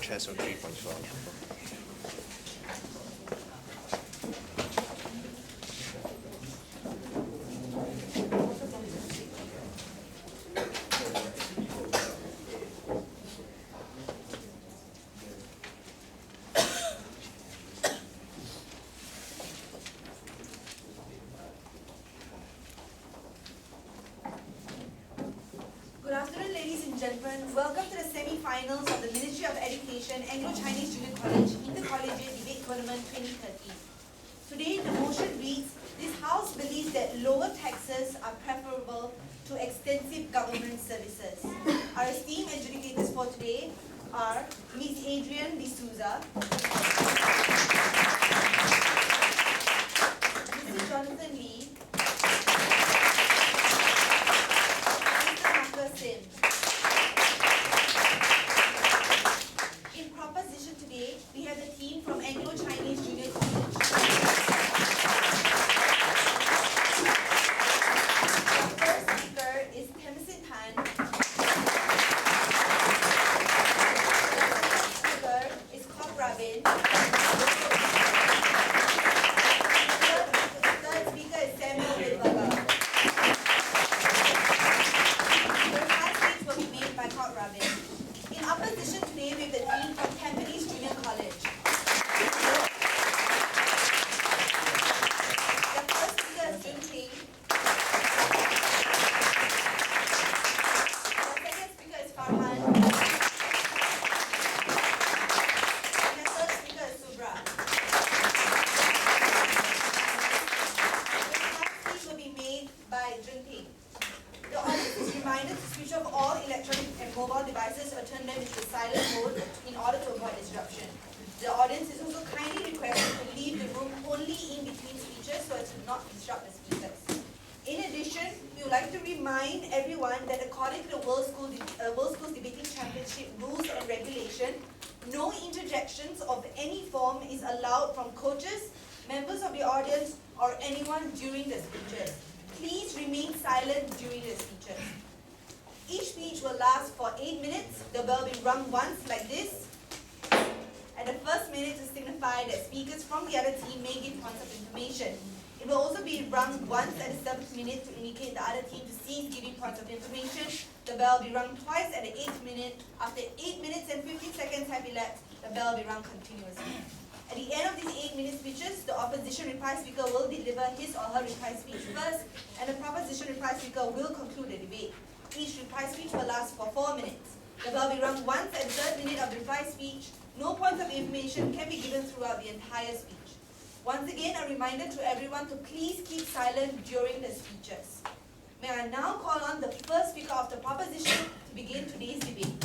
chest of 3.5. Good afternoon, ladies and gentlemen. Welcome to the semi-finals of the Ministry of Education Anglo-Chinese Junior College Intercollegiate Debate Tournament 2013. Today, the motion reads, this House believes that lower taxes are preferable to extensive government services. Our esteemed adjudicators for today are Ms. Adrienne D'Souza, Mr. Jonathan Lee, Sim. In proposition today, we have the team from Anglo-Chinese Junior College. Our first speaker is Tamasin Tan. The second speaker is Rabin Kok. The third speaker is Wittberger. Rabin. In opposition today, we have the team from Tampine Junior College. The first speaker is Jun Ting. The second speaker is Farhan. And the third speaker is Subra. The last speech will be made by Jun Ting. The audience is reminded to switch off all electronic and mobile devices or turn them into silent mode in order to avoid disruption. The audience is also kindly requested to leave the room only in between speeches so as to not disrupt the speakers. In addition, we would like to remind everyone that according to the World Schools Debating Championship rules and regulation, no interjections of any form is allowed from coaches, members of the audience, or anyone during the speeches. Please remain silent during the speeches. Each speech will last for 8 minutes. The bell will be rung once like this. At the first minute to signify that speakers from the other team may give points of information. It will also be rung once at the 7th minute to indicate the other team to cease giving points of information. The bell will be rung twice at the 8th minute. After 8 minutes and 15 seconds have elapsed, the bell will be rung continuously. At the end of these 8-minute speeches, the opposition reply speaker will deliver his or her reply speech first, and the proposition reply speaker will conclude the debate. Each reply speech will last for 4 minutes. The bell will be rung once at the 3rd minute of the reply speech. No points of information can be given throughout the entire speech. Once again, a reminder to everyone to please keep silent during the speeches. May I now call on the first speaker of the proposition to begin today's debate.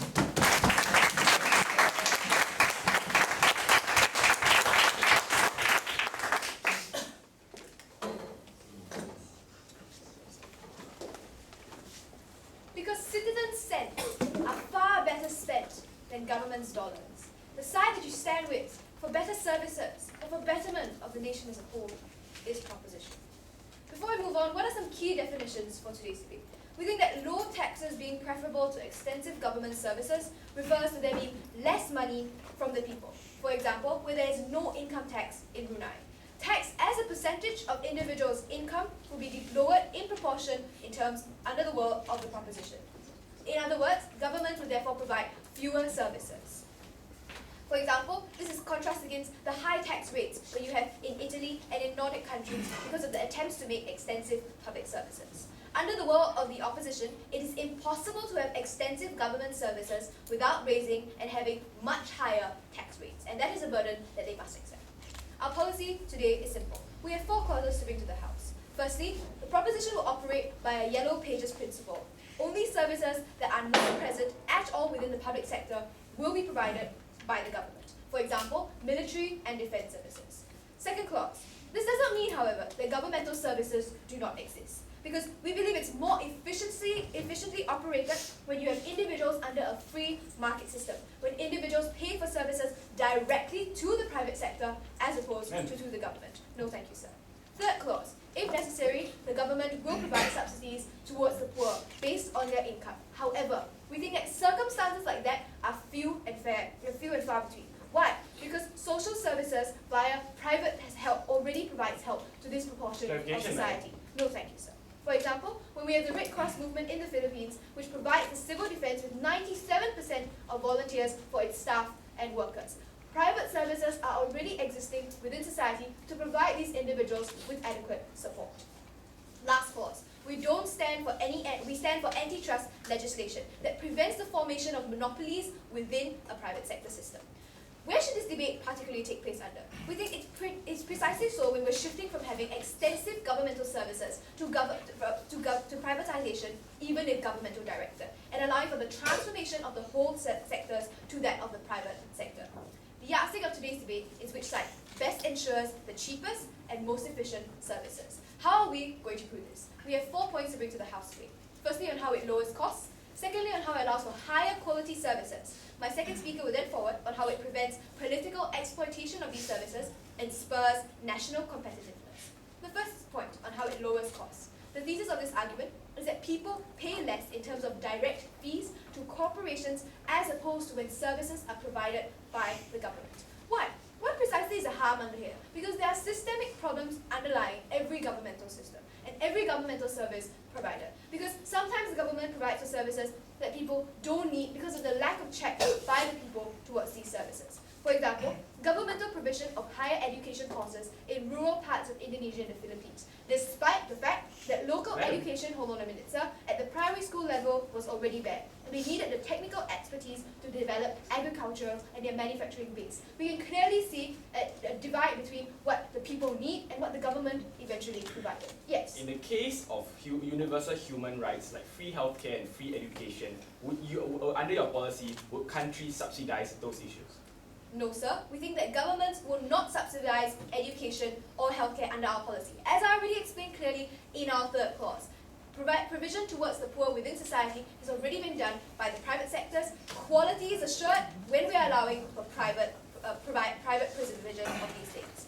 Government's dollars. The side that you stand with for better services or for betterment of the nation as a whole is proposition. Before we move on, what are some key definitions for today's debate? We think that low taxes being preferable to extensive government services refers to there being less money from the people. For example, where there is no income tax in Brunei. Tax as a percentage of individuals' income will be lowered in proportion in terms under the word of the proposition. In other words, government will therefore provide fewer services. For example, this is contrast against the high tax rates that you have in Italy and in Nordic countries because of the attempts to make extensive public services. Under the word of the opposition, it is impossible to have extensive government services without raising and having much higher tax rates, and that is a burden that they must accept. Our policy today is simple. We have 4 clauses to bring to the House. Firstly, the proposition will operate by a yellow pages principle. Only services that are not present at all within the public sector will be provided by the government. For example, military and defense services. Second clause. This does not mean, however, that governmental services do not exist, because we believe it's more efficiently operated when you have individuals under a free market system, when individuals pay for services directly to the private sector as opposed to the government. No, thank you, sir. Third clause. If necessary, the government will provide subsidies towards the poor based on their income. However, we think that circumstances like that are few and far far between. Why? Because social services via private help already provides help to this proportion of society. No, thank you, sir. For example, when we have the Red Cross movement in the Philippines, which provides the civil defense with 97% of volunteers for its staff and workers. Private services are already existing within society to provide these individuals with adequate support. Last clause. We stand for antitrust legislation that prevents the formation of monopolies within a private sector system. Where should this debate particularly take place under? We think it's precisely so when we're shifting from having extensive governmental services to privatization, even if governmental directed, and allowing for the transformation of the whole sectors to that of the private sector. The yardstick of today's debate is which side best ensures the cheapest and most efficient services. How are we going to prove this? We have 4 points to bring to the House today. Firstly, on how it lowers costs. Secondly, on how it allows for higher quality services. My second speaker will then forward on how it prevents political exploitation of these services and spurs national competitiveness. The first point on how it lowers costs. The thesis of this argument is that people pay less in terms of direct fees to corporations as opposed to when services are provided by the government. Why? What precisely is the harm under here? Because there are systemic problems underlying every governmental system and every governmental service provider. Because sometimes the government provides for services that people don't need because of the lack of checks by the people towards these services. For example, governmental provision of higher education courses in rural parts of Indonesia and the Philippines, despite the fact that local education, hold on a minute sir, at the primary school level was already bad. And they needed the technical expertise to develop agricultural and their manufacturing base. We can clearly see a divide between what the people need and what the government eventually provided. Yes? In the case of universal human rights like free healthcare and free education, under your policy, would countries subsidize those issues? No, sir. We think that governments will not subsidize education or healthcare under our policy. As I already explained clearly in our third clause, provision towards the poor within society has already been done by the private sectors. Quality is assured when we are allowing for private provision of these things.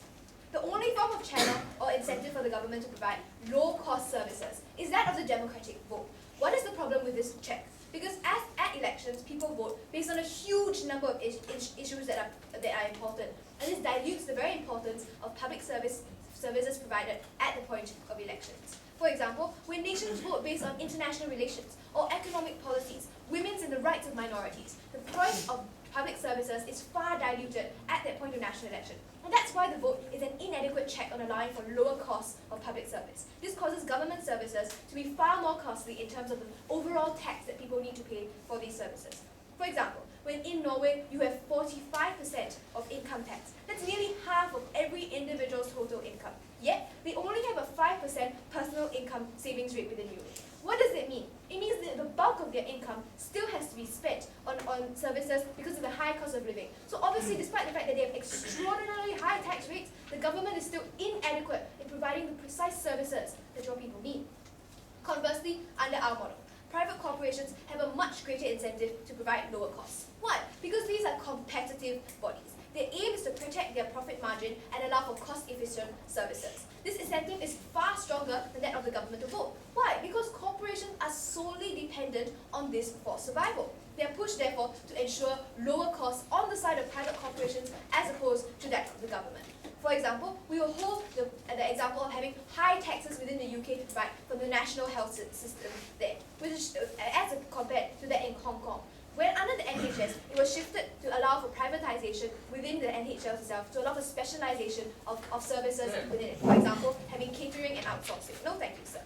The only form of channel or incentive for the government to provide low-cost services is that of the democratic vote. What is the problem with this check? Because at elections, people vote based on a huge number of issues that are important, and this dilutes the very importance of public services provided at the point of elections. For example, when nations vote based on international relations or economic policies, women's and the rights of minorities, the point of public services is far diluted at that point of national election. And that's why the vote is an inadequate check on allowing for lower costs of public service. This causes government services to be far more costly in terms of the overall tax that people need to pay for these services. For example, when in Norway you have 45% of income tax, that's nearly half of every individual's total income. Yet, they only have a 5% personal income savings rate within Europe. What does it mean? It means that the bulk of their income still has to be spent on services because of the high cost of living. So obviously, despite the fact that they have extraordinarily high tax rates, the government is still inadequate in providing the precise services that your people need. Conversely, under our model, private corporations have a much greater incentive to provide lower costs. Why? Because these are competitive bodies. Their aim is to protect their profit margin and allow for cost-efficient services. This incentive is far stronger than that of the government to vote. Why? Because corporations are solely dependent on this for survival. They are pushed, therefore, to ensure lower costs on the side of private corporations as opposed to that of the government. For example, we will hold the example of having high taxes within the UK to provide for the national health system there, which is as compared to that in Hong Kong. When under the NHS, it was shifted to allow for privatization within the NHS itself, to allow for specialization of services within it. For example, having catering and outsourcing. No, thank you, sir.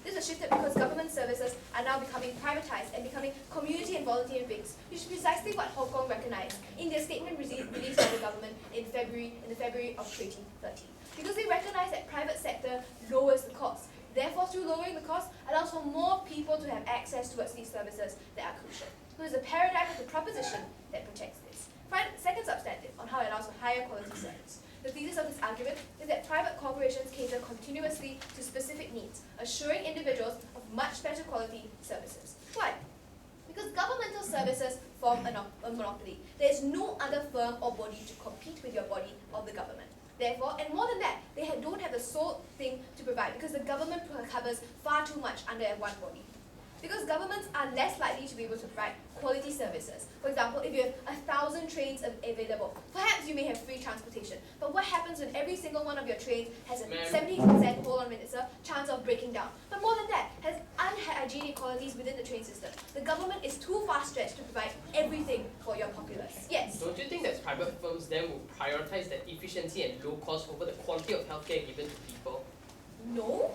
This was shifted because government services are now becoming privatized and becoming community and volunteer based, which is precisely what Hong Kong recognized in their statement released by the government in the February of 2013. Because they recognize that private sector lowers the cost. Therefore, through lowering the cost, allows for more people to have access towards these services that are crucial. So there's a paradigm of the proposition that protects this. Second substantive on how it allows for higher quality service. The thesis of this argument is that private corporations cater continuously to specific needs, assuring individuals of much better quality services. Why? Because governmental services form a monopoly. There is no other firm or body to compete with your body of the government. Therefore, and more than that, they don't have the sole thing to provide because the government covers far too much under one body. Because governments are less likely to be able to provide quality services. For example, if you have 1,000 trains available, perhaps you may have free transportation. But what happens when every single one of your trains has a 70%, hold on a minute sir, chance of breaking down? But more than that, has unhygienic qualities within the train system. The government is too far stretched to provide everything for your populace. Yes? Don't you think that private firms then will prioritize that efficiency and low cost over the quality of healthcare given to people? No.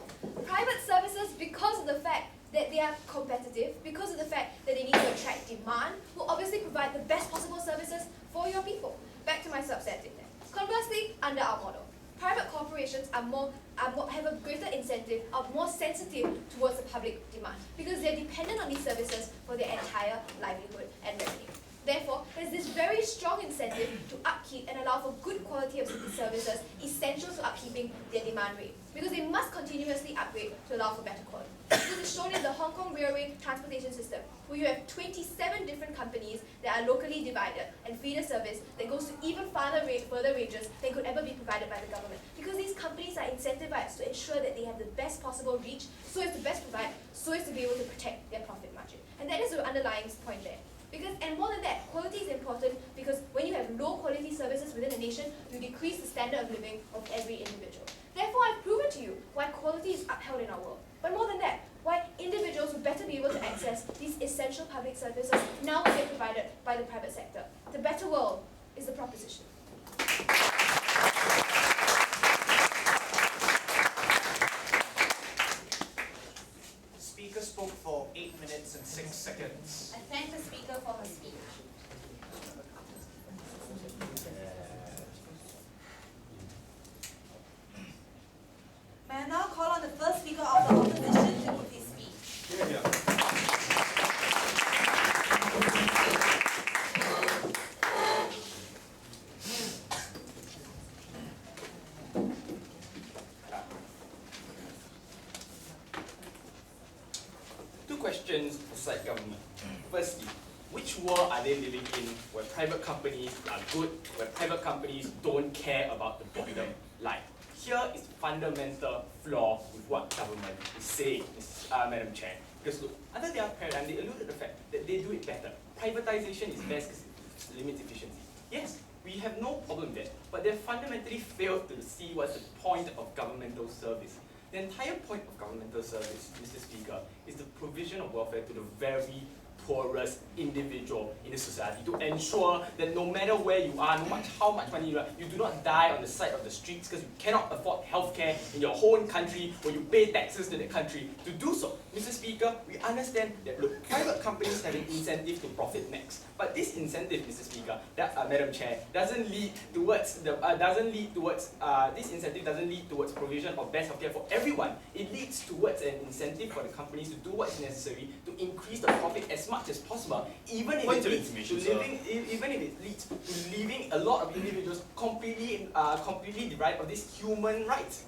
Private services, because of the fact that they are competitive, because of the fact that they need to attract demand, will obviously provide the best possible services for your people. Back to my substantive then. Conversely, under our model, private corporations have a greater incentive, are more sensitive towards the public demand, because they're dependent on these services for their entire livelihood and revenue. Therefore, there's this very strong incentive to upkeep and allow for good quality of services essential to upkeeping their demand rate, because they must continuously upgrade to allow for better quality. This is shown in the Hong Kong railway transportation system, where you have 27 different companies that are locally divided and feeder service that goes to even further ranges than could ever be provided by the government. Because these companies are incentivized to ensure that they have the best possible reach, so as to best provide, so as to be able to protect their profit margin. And that is the underlying point there. And more than that, quality is important because when you have low quality services within a nation, you decrease the standard of living of every individual. Therefore, I've proven to you why quality is upheld in our world. But more than that, why individuals will better be able to access these essential public services now when they're provided by the private sector. The better world is the proposition. Speaker spoke for 8 minutes and 6 seconds. I thank the speaker for her speech. May I now call on the first speaker of the opposition to give his speech? Two questions for side government. Firstly, which world are they living in where private companies are good, where private companies don't care about the bottom line? Here is fundamental flaw with what government is saying, Madam Chair. Because look, under their paradigm, they allude to the fact that they do it better. Privatization is best because it limits efficiency. Yes, we have no problem there, but they fundamentally failed to see what's the point of governmental service. The entire point of governmental service, Mr. Speaker, is the provision of welfare to the very poorest individual in the society, to ensure that no matter where you are, no matter how much money you have, you do not die on the side of the streets because you cannot afford healthcare in your own country or you pay taxes to the country to do so. Mr. Speaker, we understand that look, private companies have an incentive to profit max, but this incentive, Mr. Speaker, Madam Chair, doesn't lead towards this incentive doesn't lead towards provision of best healthcare for everyone. It leads towards an incentive for the companies to do what is necessary to increase the profit as much as possible, even if it leads to leaving a lot of individuals completely deprived of these human rights,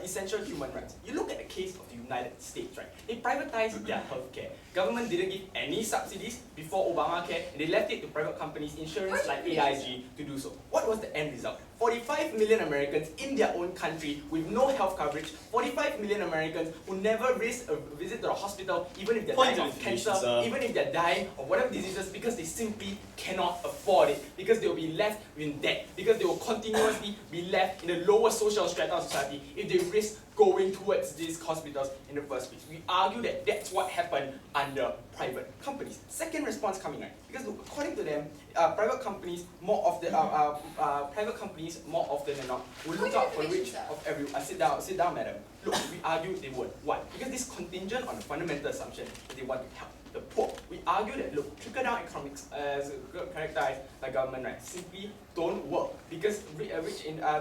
essential human rights. You look at the case of the United States, right? They privatized their healthcare. Government didn't give any subsidies before Obamacare, and they left it to private companies, insurance like AIG, to do so. What was the end result? 45 million Americans in their own country with no health coverage, 45 million Americans who never risk a visit to the hospital, even if they're dying of cancer, even if they're dying of whatever diseases, because they simply cannot afford it, because they will be left in debt, because they will continuously be left in the lower social strata of society if they risk going towards these hospitals in the first place. We argue that that's what happened under private companies. Second response coming right, because look, according to them, private companies more often than not will look out for the rich of everyone. Sit down, madam. Look, we argue they won't. Why? Because this contingent on the fundamental assumption that they want to help the poor. We argue that look, trickle-down economics, as characterized by government, right, simply don't work because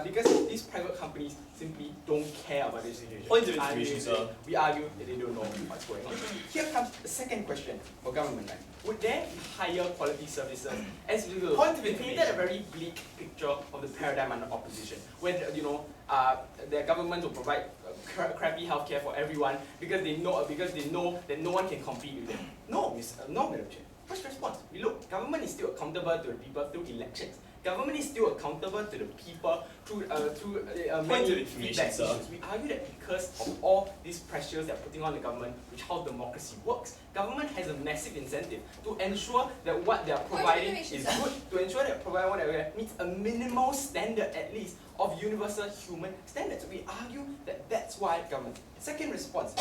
because these private companies simply don't care about this situation. Point of information, sir. We argue that they don't know what's going on. Here comes the second question for government, right? Would there be higher quality services? As we will, we painted a very bleak picture of the paradigm under opposition, where the government will provide crappy healthcare for everyone because they know that no one can compete with them. No, Madam Chair. First response, we look, government is still accountable to the people through elections. Government is still accountable to the people through Point many of information, feedback sir. issues. We argue that because of all these pressures that are putting on the government, which how democracy works, government has a massive incentive to ensure that what they are providing is information, good, to ensure that providing whatever meets a minimal standard at least of universal human standards. We argue that that's why government. Second response,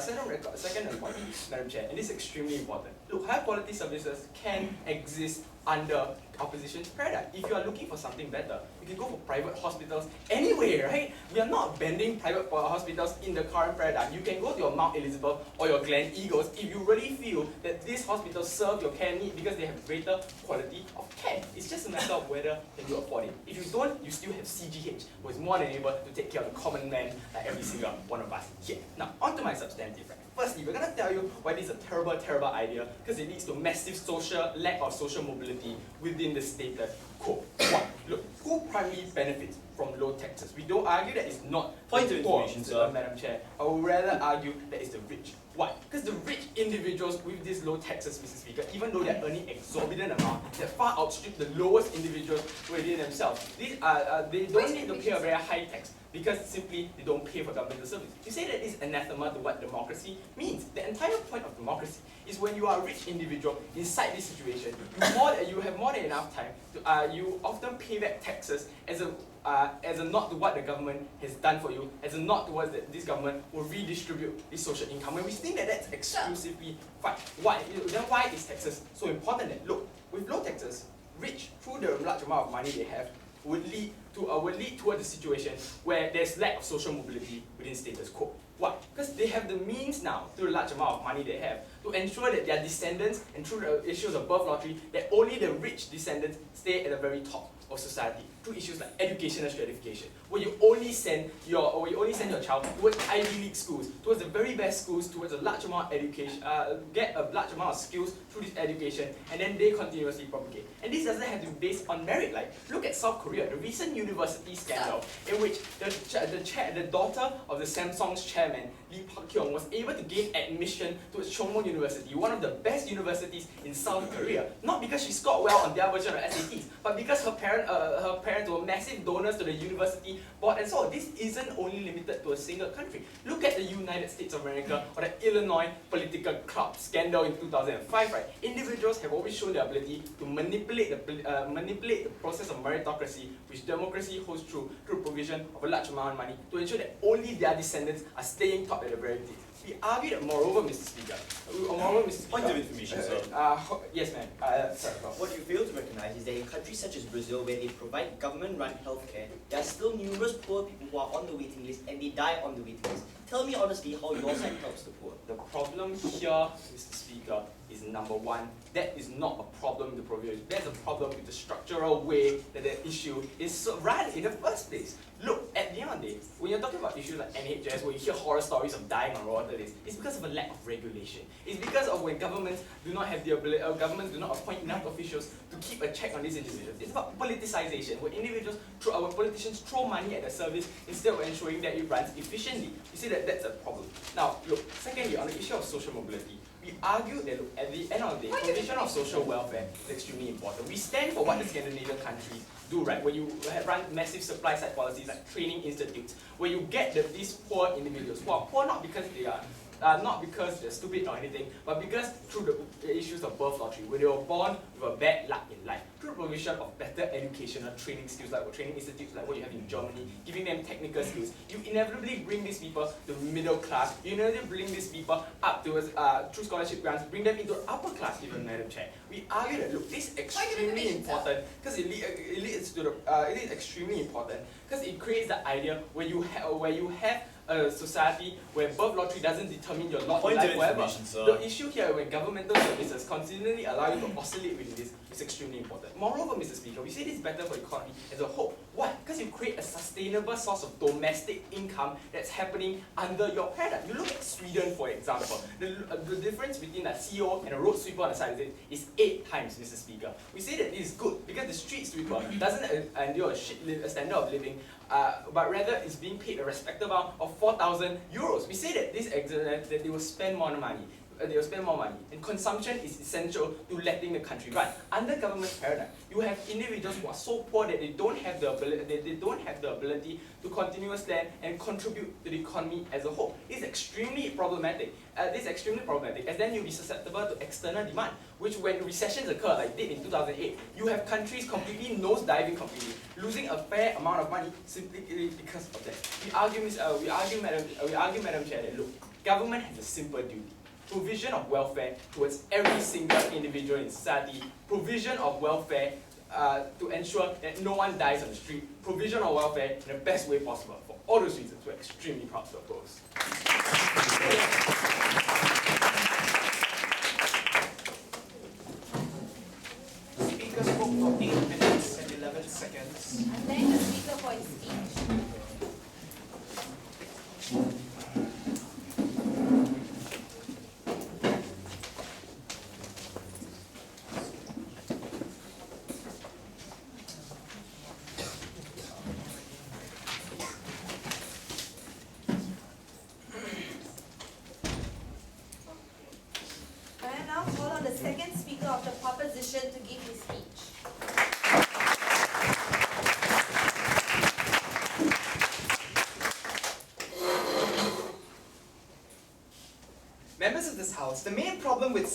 second response, Madam Chair, and this is extremely important. Look, high quality services can exist under opposition's paradigm. If you are looking for something better, you can go for private hospitals anyway, right? We are not banning private hospitals in the current paradigm. You can go to your Mount Elizabeth or your Glen Eagles if you really feel that these hospitals serve your care need because they have greater quality of care. It's just a matter of whether can you afford it. If you don't, you still have CGH, who is more than able to take care of the common man like every single one of us here. Now, on to my substantive. Right? Firstly, we're going to tell you why this is a terrible, terrible idea because it leads to massive lack of social mobility within the status quo. One, look, who primarily benefits from low taxes? We don't argue that it's not Point the of poor, information, sir. Madam Chair. I would rather argue that it's the rich. Why? Because the rich individuals with these low taxes, Mr. Speaker, even though they're earning exorbitant amount, that far outstrip the lowest individuals within themselves. These they don't need to pay a very high tax because simply they don't pay for governmental service. You say that is anathema to what democracy means. The entire point of democracy is when you are a rich individual inside this situation, you have more than enough time to, you often pay back taxes as a nod to what the government has done for you, as a nod towards that this government will redistribute this social income. When we think that that's exclusively fine, why? Then why is taxes so important then? Look, with low taxes, rich, through the large amount of money they have, would lead towards a situation where there's lack of social mobility within status quo. Why? Because they have the means now, through the large amount of money they have, to ensure that their descendants, and through the issues of birth lottery, that only the rich descendants stay at the very top of society. Through issues like educational stratification, where you only send your child towards Ivy League schools, towards the very best schools, towards a large amount of education, get a large amount of skills through this education, and then they continuously propagate. And this doesn't have to be based on merit. Like, look at South Korea, the recent university scandal, in which the daughter of the Samsung's chairman, Lee Pak-kyung, was able to gain admission to Chongwon University, one of the best universities in South Korea, not because she scored well on their version of SATs, but because her parents were massive donors to the university board, and so this isn't only limited to a single country. Look at the United States of America or the Illinois political club scandal in 2005. Right, individuals have always shown their ability to manipulate the process of meritocracy, which democracy holds true through provision of a large amount of money to ensure that only their descendants are staying top at the very least. We argue that, moreover, Mr. Speaker, Point of information, sir. Yes, ma'am. Sorry, What you fail to recognize is that in countries such as Brazil, where they provide government-run healthcare, there are still numerous poor people who are on the waiting list and they die on the waiting list. Tell me honestly how your side helps the poor. The problem here, Mr. Speaker, is number one, that is not a problem with the provision. That's a problem with the structural way that the issue is run in the first place. Look, at the end of the day, when you're talking about issues like NHS, where you hear horror stories of dying on water lists, it's because of a lack of regulation. It's because of when governments do not have the ability, governments do not appoint enough officials to keep a check on these individuals. It's about politicization, where our politicians throw money at the service instead of ensuring that it runs efficiently. You see that that's a problem. Now, look, secondly, on the issue of social mobility, we argue that, look, at the end of the day, provision of social welfare is extremely important. We stand for what the Scandinavian countries do, right? Where you run massive supply side policies like training institutes, where you get these poor individuals who are poor not because they are not because they're stupid or anything, but because through the issues of birth lottery, where they were born with a bad luck in life, through the provision of better educational training skills, like training institutes like what you have in Germany, giving them technical skills, you inevitably bring these people to middle class, you inevitably bring these people up towards, through scholarship grants, bring them into upper class even, Madam Chair. We argue that, look, this is extremely important, because it is extremely important, because it creates the idea where you have a society where birth lottery doesn't determine your lot in life forever. The issue here when governmental services continually allow you to oscillate within this is extremely important. Moreover, Mr. Speaker, we say this is better for the economy as a whole. Why? Because you create a sustainable source of domestic income that's happening under your paradigm. You look at Sweden, for example. The difference between a CEO and a road sweeper on the side is 8 times, Mr. Speaker. We say that this is good because the street sweeper doesn't endure a standard of living, but rather is being paid a respectable amount of 4,000 euros. We say that that they will spend more money. more money. And consumption is essential to letting the country run. Under government paradigm, you have individuals who are so poor that they don't have the ability to continuously and contribute to the economy as a whole. It's extremely problematic. As then you'll be susceptible to external demand, which when recessions occur, like did in 2008, you have countries completely nose-diving completely, losing a fair amount of money simply because of that. We argue, Madam Chair, that look, government has a simple duty. Provision of welfare towards every single individual in society, provision of welfare to ensure that no one dies on the street, provision of welfare in the best way possible. For all those reasons, we're extremely proud to oppose. Speaker spoke for 8 minutes and 11 seconds. I thank the speaker for his speech. I now call on the second speaker of the proposition to give his speech. Members of this House, the main problem with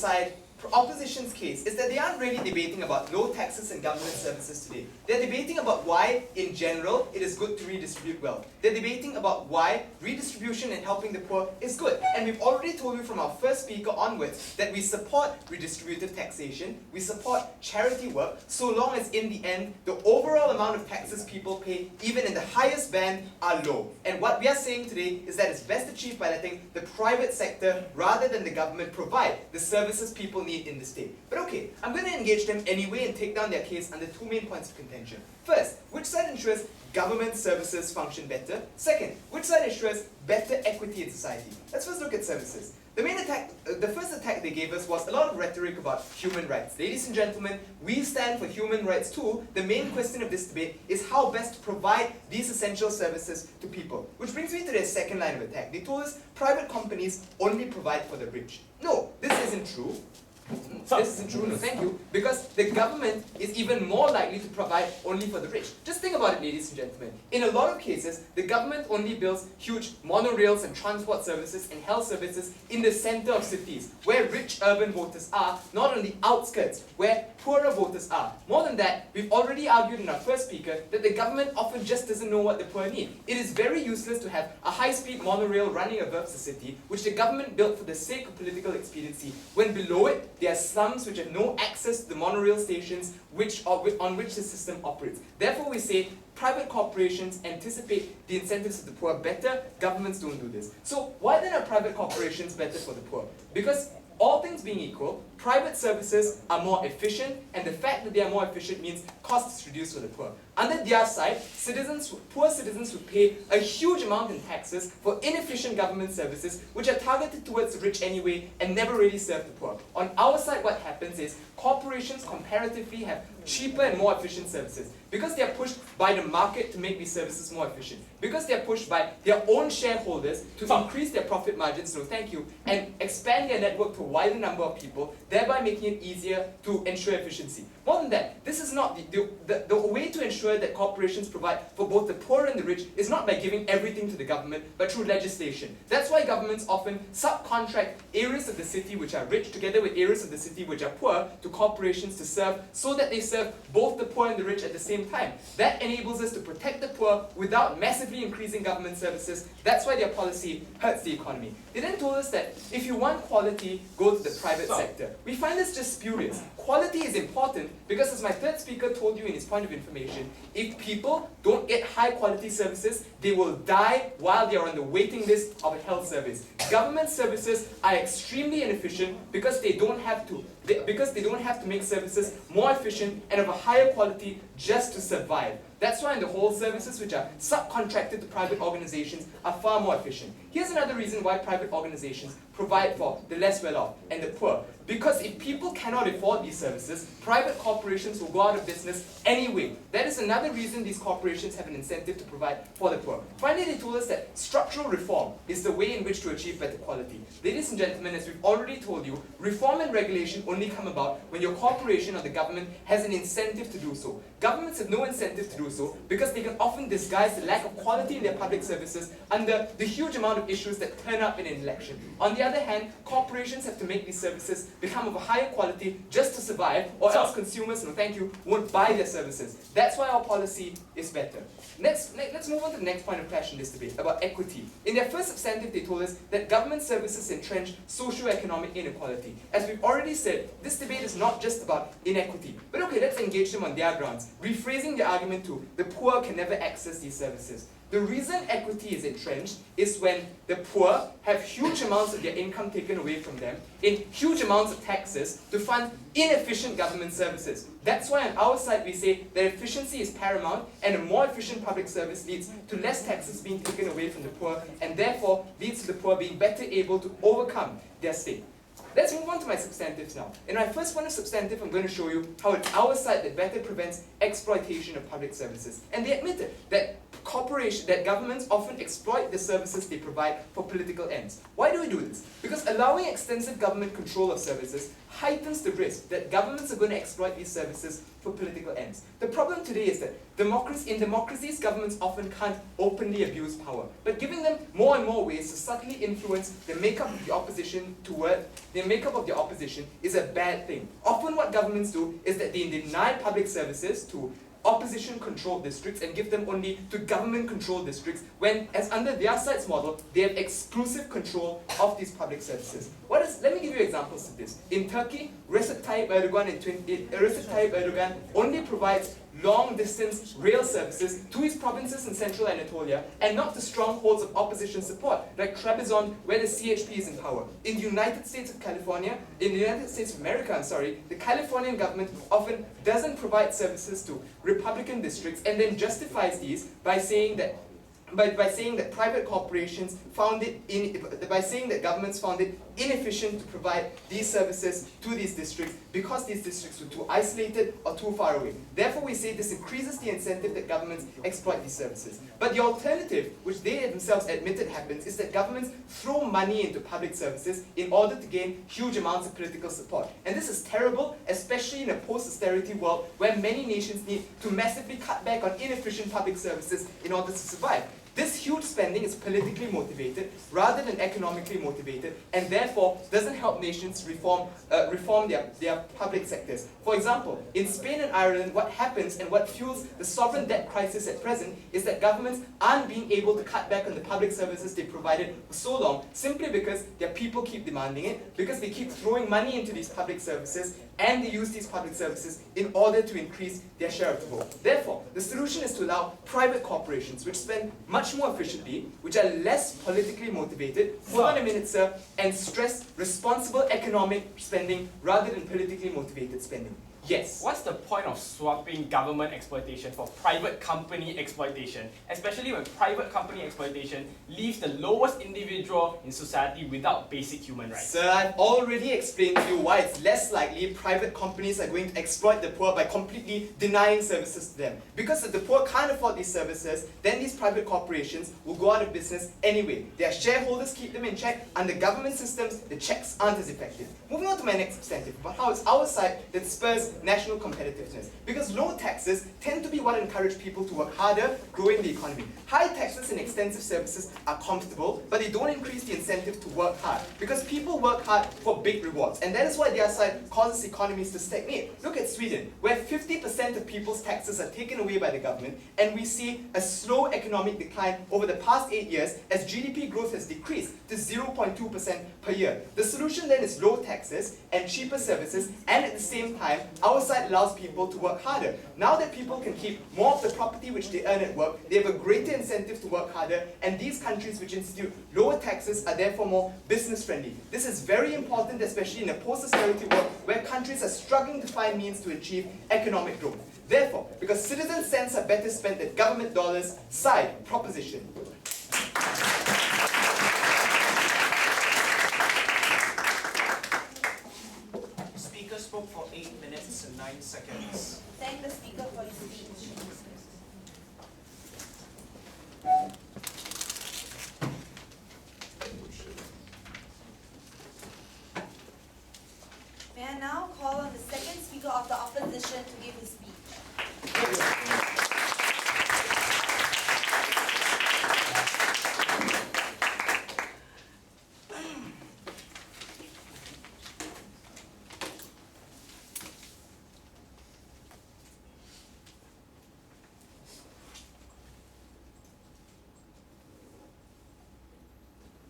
opposition's case is that they aren't really debating about low taxes and government services today. They're debating about why, in general, it is good to redistribute wealth. They're debating about why redistribution and helping the poor is good. And we've already told you from our first speaker onwards that we support redistributive taxation, we support charity work, so long as in the end, the overall amount of taxes people pay, even in the highest band, are low. And what we are saying today is that it's best achieved by letting the private sector, rather than the government, provide the services people need in the state. But okay, I'm going to engage them anyway and take down their case under two main points of contention. First, which side ensures government services function better? Second, which side ensures better equity in society? Let's first look at services. The first attack they gave us was a lot of rhetoric about human rights. Ladies and gentlemen, we stand for human rights too. The main question of this debate is how best to provide these essential services to people. Which brings me to their second line of attack. They told us private companies only provide for the rich. No, this isn't true. This isn't true, no thank you, because the government is even more likely to provide only for the rich. Just think about it, ladies and gentlemen. In a lot of cases, the government only builds huge monorails and transport services and health services in the center of cities, where rich urban voters are, not on the outskirts, where poorer voters are. More than that, we've already argued in our first speaker that the government often just doesn't know what the poor need. It is very useless to have a high-speed monorail running above the city, which the government built for the sake of political expediency, when below it, there are slums which have no access to the monorail stations on which the system operates. Therefore, we say private corporations anticipate the incentives of the poor better, governments don't do this. So why then are private corporations better for the poor? Because all things being equal, private services are more efficient, and the fact that they are more efficient means costs is reduced for the poor. Under their side, poor citizens would pay a huge amount in taxes for inefficient government services which are targeted towards the rich anyway and never really serve the poor. On our side, what happens is corporations comparatively have cheaper and more efficient services because they are pushed by the market to make these services more efficient, because they are pushed by their own shareholders to increase their profit margins, no thank you, and expand their network to a wider number of people, thereby making it easier to ensure efficiency. More than that, this is not the way to ensure that corporations provide for both the poor and the rich is not by giving everything to the government, but through legislation. That's why governments often subcontract areas of the city which are rich together with areas of the city which are poor to corporations to serve, so that they serve both the poor and the rich at the same time. That enables us to protect the poor without massively increasing government services. That's why their policy hurts the economy. They then told us that if you want quality, go to the private sector. We find this just spurious. Quality is important because, as my third speaker told you in his point of information, if people don't get high quality services, they will die while they are on the waiting list of a health service. Government services are extremely inefficient because they don't have to make services more efficient and of a higher quality just to survive. That's why the whole services which are subcontracted to private organizations are far more efficient. Here's another reason why private organizations provide for the less well-off and the poor. Because if people cannot afford these services, private corporations will go out of business anyway. That is another reason these corporations have an incentive to provide for the poor. Finally, they told us that structural reform is the way in which to achieve achieve better quality. Ladies and gentlemen, as we've already told you, reform and regulation only come about when your corporation or the government has an incentive to do so. Governments have no incentive to do so because they can often disguise the lack of quality in their public services under the huge amount of issues that turn up in an election. On the other hand, corporations have to make these services become of a higher quality just to survive, or else consumers, no thank you, won't buy their services. That's why our policy is better. Let's move on to the next point of clash in this debate, about equity. In their first substantive, they told us that government services entrench socio-economic inequality. As we've already said, this debate is not just about inequity. But okay, let's engage them on their grounds, rephrasing the argument to the poor can never access these services. The reason equity is entrenched is when the poor have huge amounts of their income taken away from them in huge amounts of taxes to fund inefficient government services. That's why on our side we say that efficiency is paramount, and a more efficient public service leads to less taxes being taken away from the poor, and therefore leads to the poor being better able to overcome their state. Let's move on to my substantives now. In my first one of substantive, I'm going to show you how it's our side that better prevents exploitation of public services. And they admitted that governments often exploit the services they provide for political ends. Why do we do this? Because allowing extensive government control of services heightens the risk that governments are going to exploit these services for political ends. The problem today is that in democracies, governments often can't openly abuse power, but giving them more and more ways to subtly influence the makeup of the opposition is a bad thing. Often what governments do is that they deny public services to opposition-controlled districts and give them only to government-controlled districts when, as under their side's model, they have exclusive control of these public services. Let me give you examples of this. In Turkey, Recep Tayyip Erdogan only provides long-distance rail services to his provinces in central Anatolia and not to strongholds of opposition support like Trebizond, where the CHP is in power. In the United States of America, the Californian government often doesn't provide services to Republican districts and then justifies these by saying that private corporations governments found it inefficient to provide these services to these districts because these districts were too isolated or too far away. Therefore, we say this increases the incentive that governments exploit these services. But the alternative, which they themselves admitted happens, is that governments throw money into public services in order to gain huge amounts of political support. And this is terrible, especially in a post-austerity world where many nations need to massively cut back on inefficient public services in order to survive. This huge spending is politically motivated rather than economically motivated, and therefore doesn't help nations reform their public sectors. For example, in Spain and Ireland, what happens and what fuels the sovereign debt crisis at present is that governments aren't being able to cut back on the public services they provided for so long simply because their people keep demanding it, because they keep throwing money into these public services, and they use these public services in order to increase their share of the vote. Therefore, the solution is to allow private corporations, which spend much more efficiently, which are less politically motivated, hold on a minute, sir, and stress responsible economic spending rather than politically motivated spending. Yes. What's the point of swapping government exploitation for private company exploitation, especially when private company exploitation leaves the lowest individual in society without basic human rights? Sir, I've already explained to you why it's less likely private companies are going to exploit the poor by completely denying services to them. Because if the poor can't afford these services, then these private corporations will go out of business anyway. Their shareholders keep them in check. Under government systems, the checks aren't as effective. Moving on to my next substantive, about how it's our side that spurs national competitiveness. Because low taxes tend to be what encourage people to work harder, growing the economy. High taxes and extensive services are comfortable, but they don't increase the incentive to work hard. Because people work hard for big rewards, and that is why their side causes economies to stagnate. Look at Sweden, where 50% of people's taxes are taken away by the government, and we see a slow economic decline over the past 8 years as GDP growth has decreased to 0.2% per year. The solution then is low taxes and cheaper services, and at the same time, our side allows people to work harder. Now that people can keep more of the property which they earn at work, they have a greater incentive to work harder, and these countries which institute lower taxes are therefore more business friendly. This is very important, especially in a post-austerity world where countries are struggling to find means to achieve economic growth. Therefore, because citizen cents are better spent than government dollars, side proposition. Spoke for 8 minutes and 9 seconds. Thank the speaker for his speech. May I now call on the second speaker of the opposition to give his speech.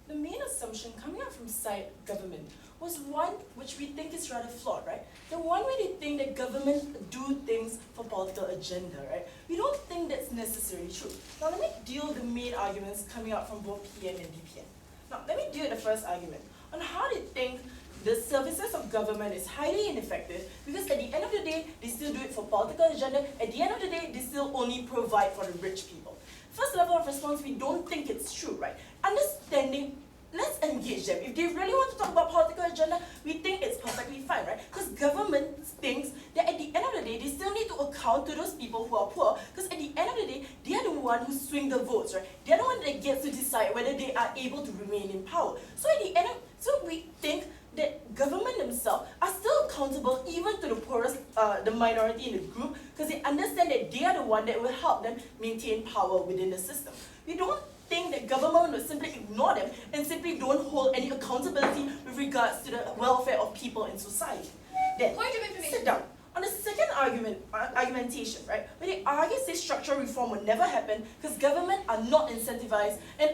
The main assumption coming out from side government was one which we think is rather flawed, right? The one where they think that government do things for political agenda, right? We don't think that's necessarily true. Now let me deal with the main arguments coming out from both PM and DPM. Now let me deal with the first argument on how they think the services of government is highly ineffective because at the end of the day, they still do it for political agenda. At the end of the day, they still only provide for the rich people. First level of response, we don't think it's true, right? Understanding, let's engage them. If they really want to talk about political agenda, we think it's perfectly fine, right? Because government thinks that at the end of the day, they still need to account to those people who are poor, because at the end of the day, they are the one who swing the votes, right? They are the one that gets to decide whether they are able to remain in power. So at the end of, so we think that government themselves are still accountable even to the poorest, the minority in the group, because they understand that they are the one that will help them maintain power within the system. We don't think that government will simply ignore them and simply don't hold any accountability with regards to the welfare of people in society. Then, Point of information. sit down. On the second argumentation, right, where they argue say structural reform will never happen because government are not incentivized, and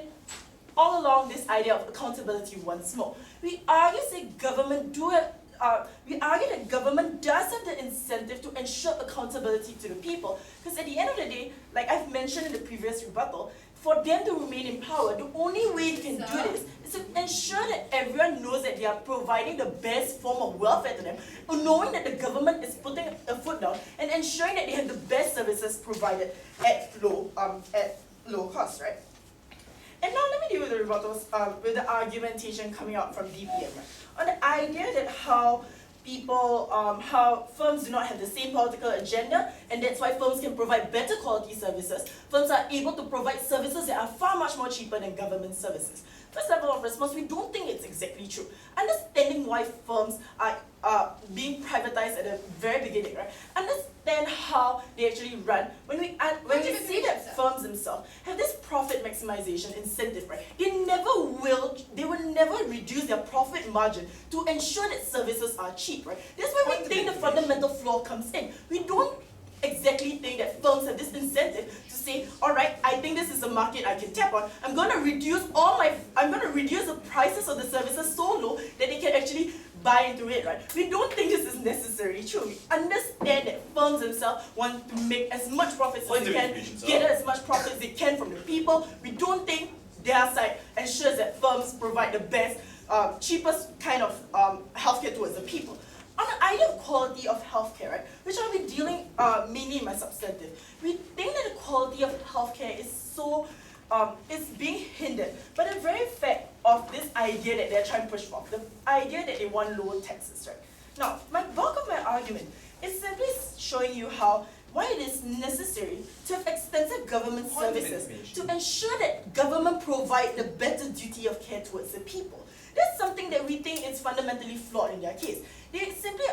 all along this idea of accountability once more. We argue say government we argue that government does have the incentive to ensure accountability to the people, because at the end of the day, like I've mentioned in the previous rebuttal, for them to remain in power, the only way they can do this is to ensure that everyone knows that they are providing the best form of welfare to them, knowing that the government is putting a foot down and ensuring that they have the best services provided at low cost, right? And now let me deal with the rebuttals, with the argumentation coming out from DPM, right? On the idea that how firms do not have the same political agenda, and that's why firms can provide better quality services. Firms are able to provide services that are far much more cheaper than government services. First level of response, we don't think it's exactly true. Understanding why firms are being privatized at the very beginning, right? Understand how they actually run. When we see that firms themselves have this profit maximization incentive, right? They will never reduce their profit margin to ensure that services are cheap, right? That's why we think the fundamental flaw comes in. We don't exactly think that firms have this incentive to say, all right, I think this is a market I can tap on. I'm going to reduce the prices of the services so low that they can actually buy into it, right? We don't think this is necessarily true. We understand that firms themselves want to make as much profits as they can, get as much profit as they can from the people. We don't think their side ensures that firms provide the best, cheapest kind of healthcare towards the people. On the idea of quality of healthcare, right, which I'll be dealing mainly in my substantive, we think that the quality of healthcare is is being hindered by the very fact of this idea that they're trying to push for, the idea that they want lower taxes, right? Now, my bulk of my argument is simply showing you why it is necessary to have extensive government services to ensure that government provide the better duty of care towards the people. That's something that we think is fundamentally flawed in their case. They simply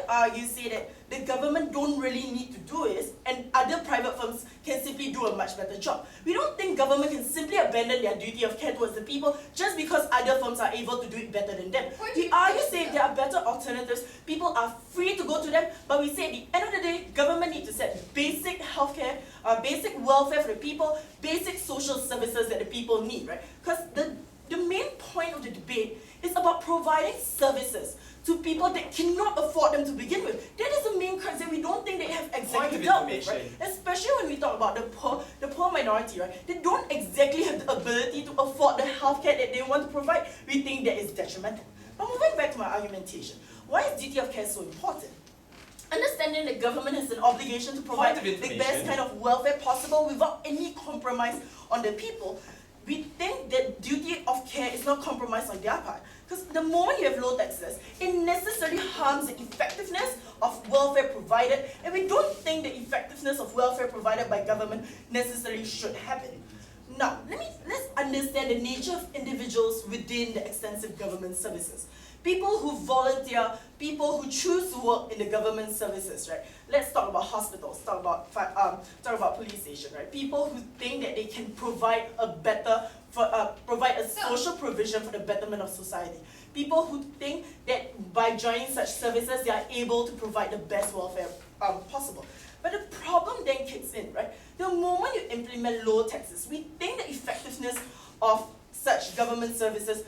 say that the government don't really need to do it, and other private firms can simply do a much better job. We don't think government can simply abandon their duty of care towards the people just because other firms are able to do it better than them. We say there are better alternatives, people are free to go to them, but we say at the end of the day, government needs to set basic healthcare, basic welfare for the people, basic social services that the people need, right? Because the main point of the debate is about providing services to people that cannot afford them to begin with. That is the main crux that we don't think they have exactly dealt with, right? Especially when we talk about the poor minority, right? They don't exactly have the ability to afford the healthcare that they want to provide. We think that is detrimental. But moving back to my argumentation, why is duty of care so important? Understanding that government has an obligation to provide the best kind of welfare possible without any compromise on the people, we think that duty of care is not compromised on their part. Because the moment you have low taxes, it necessarily harms the effectiveness of welfare provided, and we don't think the effectiveness of welfare provided by government necessarily should happen. Now, let's understand the nature of individuals within the extensive government services. People who volunteer, people who choose to work in the government services, right? Let's talk about hospitals, talk about police station, right? People who think that they can provide provide a social provision for the betterment of society. People who think that by joining such services, they are able to provide the best welfare possible. But the problem then kicks in, right? The moment you implement low taxes, we think the effectiveness of such government services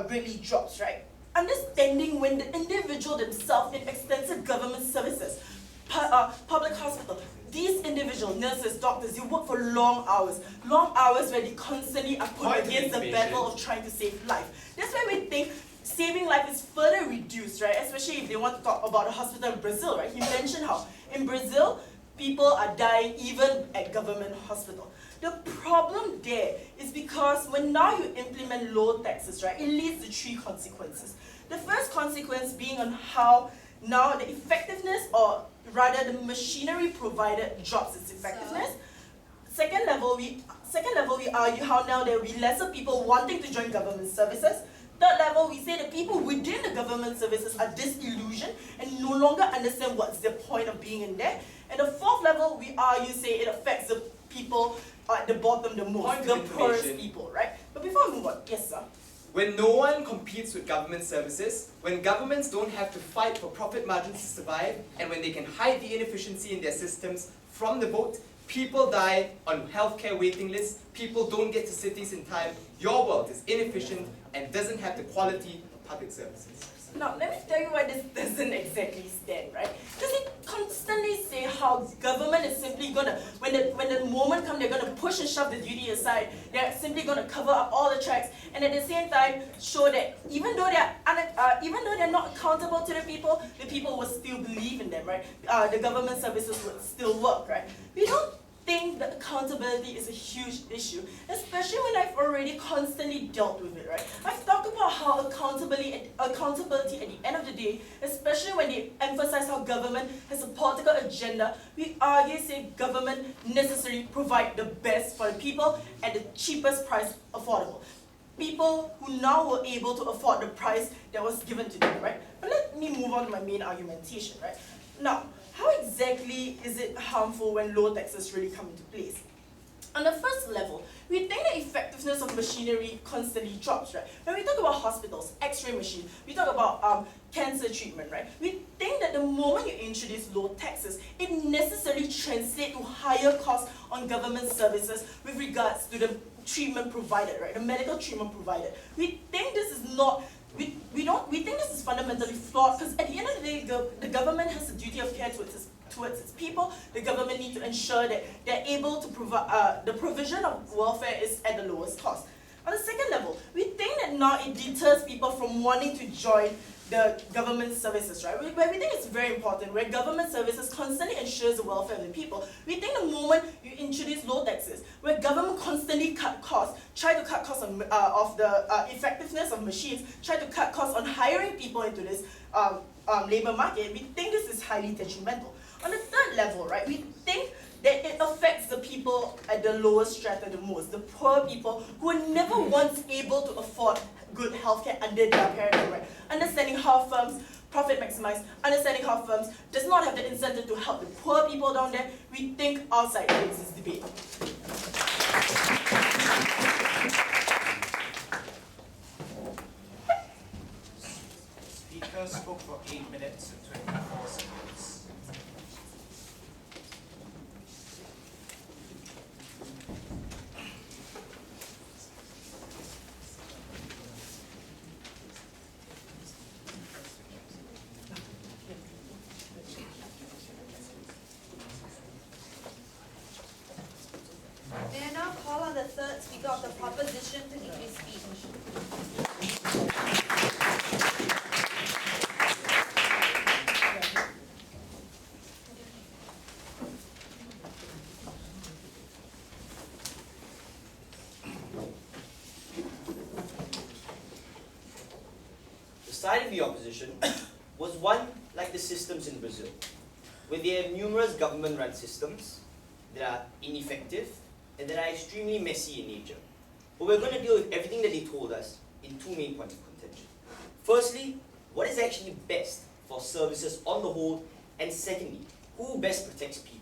greatly drops, right? Understanding when the individual themselves in extensive government services, public hospital, these individual nurses, doctors, you work for long hours where they constantly are put against the battle of trying to save life. That's why we think saving life is further reduced, right? Especially if they want to talk about a hospital in Brazil, right? He mentioned how in Brazil, people are dying even at government hospital. The problem there is because when now you implement low taxes, right, it leads to three consequences. The first consequence being on how now the effectiveness, or rather the machinery provided, drops its effectiveness. Second level, we argue how now there will be lesser people wanting to join government services. Third level, we say the people within the government services are disillusioned and no longer understand what's the point of being in there. And the fourth level, we argue, say it affects the people at the bottom the most, the poorest people, right? But before we move on, yes, sir. When no one competes with government services, when governments don't have to fight for profit margins to survive, and when they can hide the inefficiency in their systems from the vote, people die on healthcare waiting lists, people don't get to cities in time, your world is inefficient and doesn't have the quality of public services. Now, let me tell you why this doesn't exactly stand, right? Because they constantly say how government is simply gonna, when the moment comes, they're gonna push and shove the duty aside. They're simply gonna cover up all the tracks, and at the same time show that even though they're not accountable to the people will still believe in them, right? The government services would still work, right? We don't think that accountability is a huge issue, especially when I've already constantly dealt with it, right? I've talked about how accountability at the end of the day, especially when they emphasize how government has a political agenda, we argue, say, government necessarily provide the best for the people at the cheapest price affordable. People who now were able to afford the price that was given to them, right? But let me move on to my main argumentation, right? Now, how exactly is it harmful when low taxes really come into place? On the first level, we think the effectiveness of machinery constantly drops, right? When we talk about hospitals, X-ray machine, we talk about cancer treatment, right? We think that the moment you introduce low taxes, it necessarily translates to higher costs on government services with regards to the treatment provided, right? The medical treatment provided. We think this is not. We think this is fundamentally flawed, because at the end of the day, the government has a duty of care towards its people. The government needs to ensure that they're able to provide, the provision of welfare is at the lowest cost. On the second level, we think that now it deters people from wanting to join the government services, right? Where we think it's very important, where government services constantly ensures the welfare of the people. We think the moment you introduce low taxes, where government constantly cut costs, try to cut costs on, of the effectiveness of machines, try to cut costs on hiring people into this labor market, we think this is highly detrimental. On the third level, right, we think that it affects the people at the lowest strata the most, the poor people who were never once able to afford good healthcare under their paradigm, right? Understanding how firms profit maximize, understanding how firms does not have the incentive to help the poor people down there, we think outside this debate. Speaker spoke for 8 minutes and 24 seconds. May I now call on the third speaker of the proposition to give his speech. The side of the opposition was one like the systems in Brazil, where they have numerous government-run systems that are ineffective, and that are extremely messy in nature. But we're going to deal with everything that they told us in two main points of contention. Firstly, what is actually best for services on the whole, and secondly, who best protects people.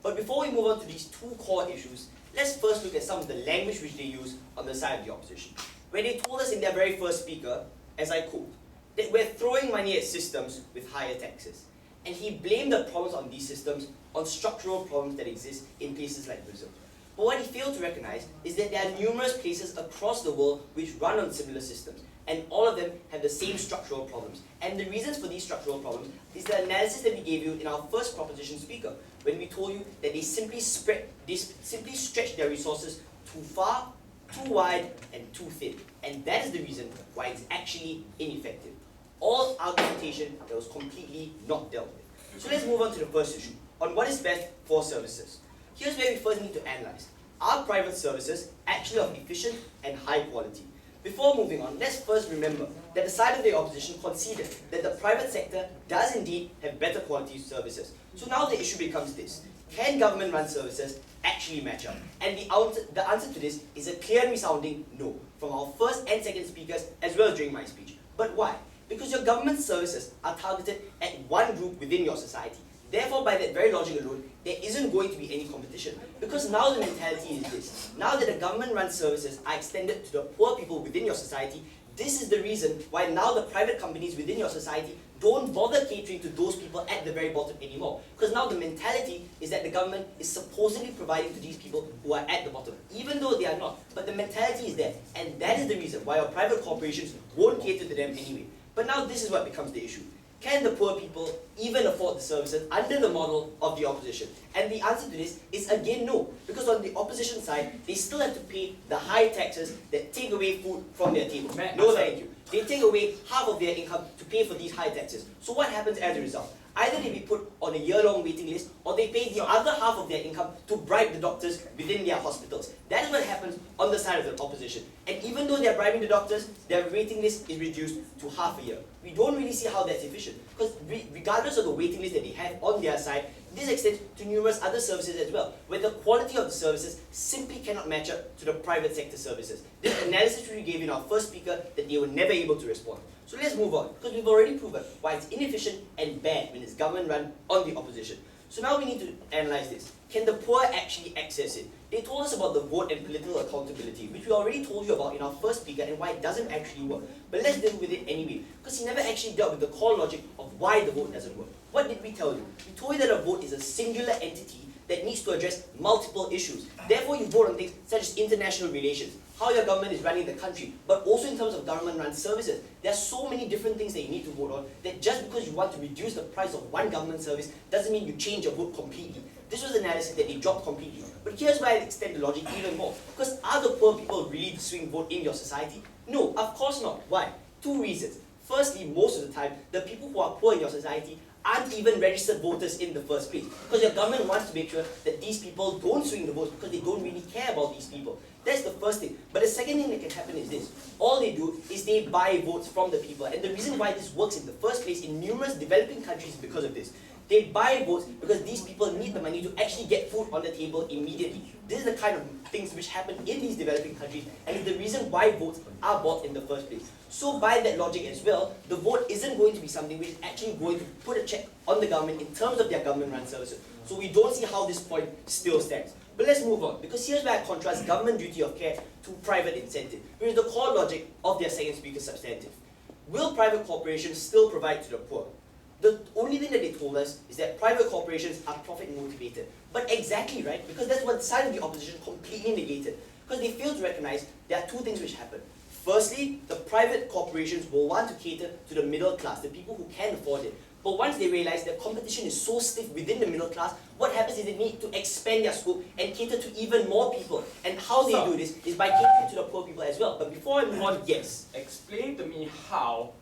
But before we move on to these two core issues, let's first look at some of the language which they use on the side of the opposition, where they told us in their very first speaker, as I quote, that we're throwing money at systems with higher taxes. And he blamed the problems on these systems on structural problems that exist in places like Brazil. But what he failed to recognize is that there are numerous places across the world which run on similar systems, and all of them have the same structural problems. And the reasons for these structural problems is the analysis that we gave you in our first proposition speaker, when we told you that they simply stretch their resources too far, too wide, and too thin. And that is the reason why it's actually ineffective. All argumentation that was completely not dealt with. So let's move on to the first issue, on what is best for services. Here's where we first need to analyze. Are private services actually of efficient and high quality? Before moving on, let's first remember that the side of the opposition conceded that the private sector does indeed have better quality services. So now the issue becomes this: can government-run services actually match up? And the answer to this is a clear and resounding no, from our first and second speakers as well as during my speech. But why? Because your government services are targeted at one group within your society. Therefore, by that very logic alone, there isn't going to be any competition. Because now the mentality is this: now that the government-run services are extended to the poor people within your society, this is the reason why now the private companies within your society don't bother catering to those people at the very bottom anymore. Because now the mentality is that the government is supposedly providing to these people who are at the bottom, even though they are not. But the mentality is there, and that is the reason why our private corporations won't cater to them anyway. But now this is what becomes the issue. Can the poor people even afford the services under the model of the opposition? And the answer to this is again no, because on the opposition side, they still have to pay the high taxes that take away food from their table. No thank you. They take away half of their income to pay for these high taxes. So what happens as a result? Either they be put on a year-long waiting list, or they pay the other half of their income to bribe the doctors within their hospitals. That is what happens on the side of the opposition. And even though they are bribing the doctors, their waiting list is reduced to half a year. We don't really see how that's efficient, because regardless of the waiting list that they have on their side, this extends to numerous other services as well, where the quality of the services simply cannot match up to the private sector services. This analysis we gave in our first speaker that they were never able to respond. So let's move on, because we've already proven why it's inefficient and bad when it's government run on the opposition. So now we need to analyze this. Can the poor actually access it? They told us about the vote and political accountability, which we already told you about in our first speaker and why it doesn't actually work. But let's deal with it anyway, because he never actually dealt with the core logic of why the vote doesn't work. What did we tell you? We told you that a vote is a singular entity that needs to address multiple issues. Therefore, you vote on things such as international relations, how your government is running the country, but also in terms of government-run services. There are so many different things that you need to vote on that just because you want to reduce the price of one government service doesn't mean you change your vote completely. This was an analysis that they dropped completely. But here's why I extend the logic even more. Because are the poor people really the swing vote in your society? No, of course not. Why? Two reasons. Firstly, most of the time, the people who are poor in your society aren't even registered voters in the first place. Because your government wants to make sure that these people don't swing the votes because they don't really care about these people. That's the first thing. But the second thing that can happen is this. All they do is they buy votes from the people. And the reason why this works in the first place in numerous developing countries is because of this. They buy votes because these people need the money to actually get food on the table immediately. This is the kind of things which happen in these developing countries, and is the reason why votes are bought in the first place. So by that logic as well, the vote isn't going to be something which is actually going to put a check on the government in terms of their government-run services. So we don't see how this point still stands. But let's move on, because here's where I contrast government duty of care to private incentive, which is the core logic of their second speaker substantive. Will private corporations still provide to the poor? The only thing that they told us is that private corporations are profit motivated. But exactly right, because that's what the side of the opposition completely negated. Because they failed to recognize there are two things which happen. Firstly, the private corporations will want to cater to the middle class, the people who can afford it. But once they realize that competition is so stiff within the middle class, what happens is they need to expand their scope and cater to even more people. And how they do this is by catering to the poor people as well. But before I move on, yes. Explain to me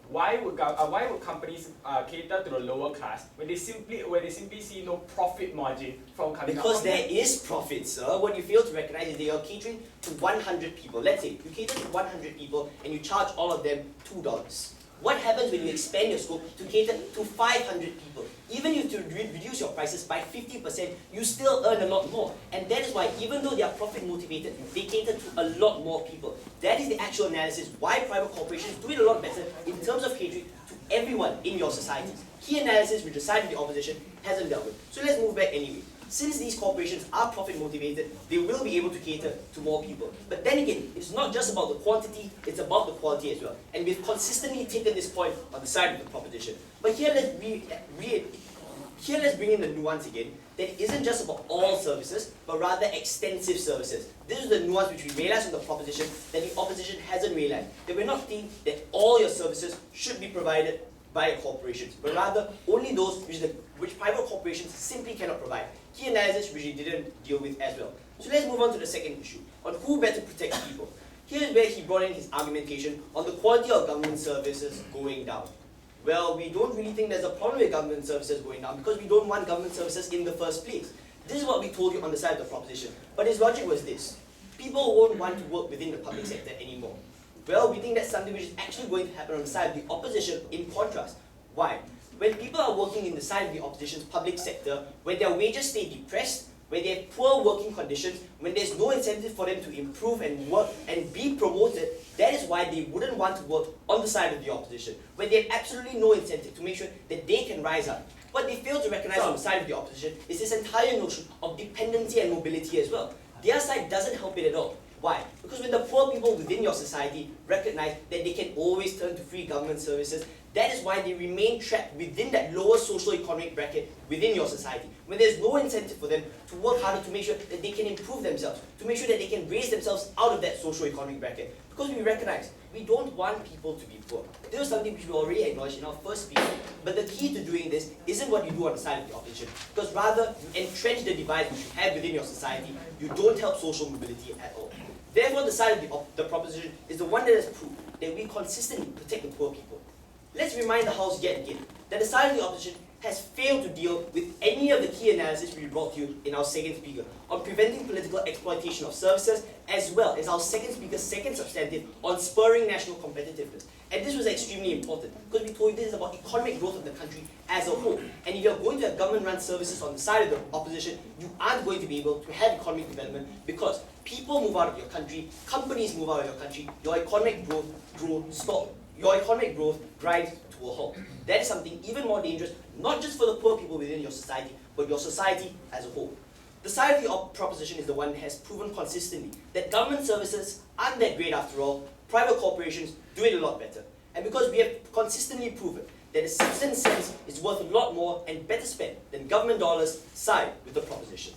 why would companies cater to the lower class when they simply see no profit margin from coming Because out there is profit, sir. What you fail to recognize is that you're catering to 100 people. Let's say you cater to 100 people and you charge all of them $2. What happens when you expand your scope to cater to 500 people? Even if you reduce your prices by 50%, you still earn a lot more. And that is why, even though they are profit motivated, they cater to a lot more people. That is the actual analysis why private corporations do it a lot better in terms of catering to everyone in your society. Key analysis which the side of the opposition hasn't dealt with. So let's move back anyway. Since these corporations are profit motivated, they will be able to cater to more people. But then again, it's not just about the quantity, it's about the quality as well. And we've consistently taken this point on the side of the proposition. But here let's bring in the nuance again, that it isn't just about all services, but rather extensive services. This is the nuance which we realized from the proposition that the opposition hasn't realized. That we're not saying that all your services should be provided by corporations, but rather only those which private corporations simply cannot provide. Key analysis which he didn't deal with as well. So let's move on to the second issue, on who better protects people. Here's where he brought in his argumentation on the quality of government services going down. Well, we don't really think there's a problem with government services going down because we don't want government services in the first place. This is what we told you on the side of the proposition. But his logic was this: people won't want to work within the public sector anymore. Well, we think that's something which is actually going to happen on the side of the opposition in contrast. Why? When people are working in the side of the opposition's public sector, when their wages stay depressed, when they have poor working conditions, when there's no incentive for them to improve and work and be promoted, that is why they wouldn't want to work on the side of the opposition. When they have absolutely no incentive to make sure that they can rise up. What they fail to recognize on the side of the opposition is this entire notion of dependency and mobility as well. Their side doesn't help it at all. Why? Because when the poor people within your society recognize that they can always turn to free government services, that is why they remain trapped within that lower socio-economic bracket within your society. When there's no incentive for them to work harder to make sure that they can improve themselves, to make sure that they can raise themselves out of that socio-economic bracket. Because we recognize we don't want people to be poor. This was something which we already acknowledged in our first speech. But the key to doing this isn't what you do on the side of the opposition. Because rather, you entrench the divide which you have within your society. You don't help social mobility at all. Therefore, the side of the proposition is the one that has proved that we consistently protect the poor people. Let's remind the House yet again that the side of the opposition has failed to deal with any of the key analysis we brought to you in our second speaker on preventing political exploitation of services, as well as our second speaker's second substantive on spurring national competitiveness. And this was extremely important because we told you this is about economic growth of the country as a whole. And if you're going to have government-run services on the side of the opposition, you aren't going to be able to have economic development because people move out of your country, companies move out of your country, your economic growth grinds to a halt. That is something even more dangerous, not just for the poor people within your society, but your society as a whole. The side of the proposition is the one that has proven consistently that government services aren't that great after all. Private corporations do it a lot better. And because we have consistently proven that a substance sense is worth a lot more and better spent than government dollars, side with the proposition.